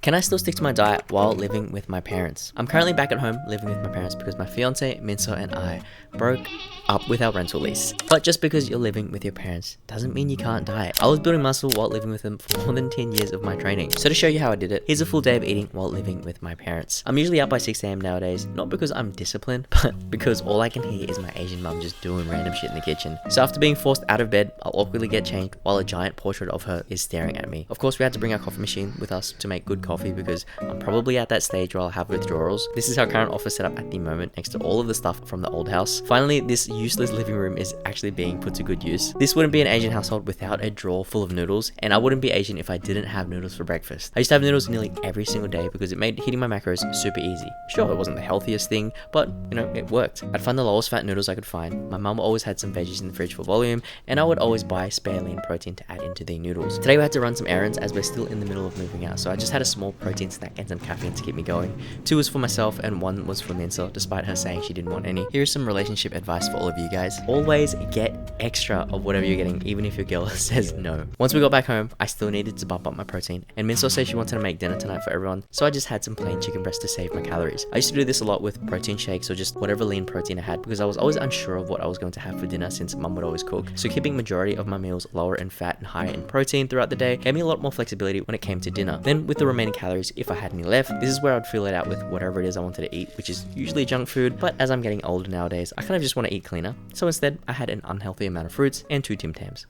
Can I still stick to my diet while living with my parents? I'm currently back at home living with my parents because my fiance, Minso, and I broke up with our rental lease. But just because you're living with your parents doesn't mean you can't diet. I was building muscle while living with them for more than 10 years of my training. So to show you how I did it, here's a full day of eating while living with my parents. I'm usually up by 6 a.m. nowadays, not because I'm disciplined, but because all I can hear is my Asian mum just doing random shit in the kitchen. So after being forced out of bed, I'll awkwardly get changed while a giant portrait of her is staring at me. Of course, we had to bring our coffee machine with us to make good coffee because I'm probably at that stage where I'll have withdrawals. This is our current office setup at the moment, next to all of the stuff from the old house. Finally, this useless living room is actually being put to good use. This wouldn't be an Asian household without a drawer full of noodles, and I wouldn't be Asian if I didn't have noodles for breakfast. I used to have noodles nearly every single day because it made hitting my macros super easy. Sure, it wasn't the healthiest thing, but it worked. I'd find the lowest fat noodles I could find. My mum always had some veggies in the fridge for volume, and I would always buy spare lean protein to add into the noodles. Today we had to run some errands as we're still in the middle of moving out, so I just had a small protein snack and some caffeine to keep me going. 2 was for myself and 1 was for Minso, despite her saying she didn't want any. Here's some relationship advice for all of you guys. Always get extra of whatever you're getting, even if your girl says no. Once we got back home, I still needed to bump up my protein, and Minso said she wanted to make dinner tonight for everyone, so I just had some plain chicken breast to save my calories. I used to do this a lot with protein shakes or just whatever lean protein I had because I was always unsure of what I was going to have for dinner since mum would always cook. So keeping majority of my meals lower in fat and higher in protein throughout the day gave me a lot more flexibility when it came to dinner. Then with the remaining calories, if I had any left, this is where I'd fill it out with whatever it is I wanted to eat, which is usually junk food, but as I'm getting older nowadays, I kind of just want to eat cleaner. So instead, I had an unhealthy amount of fruits and 2 Tim Tams.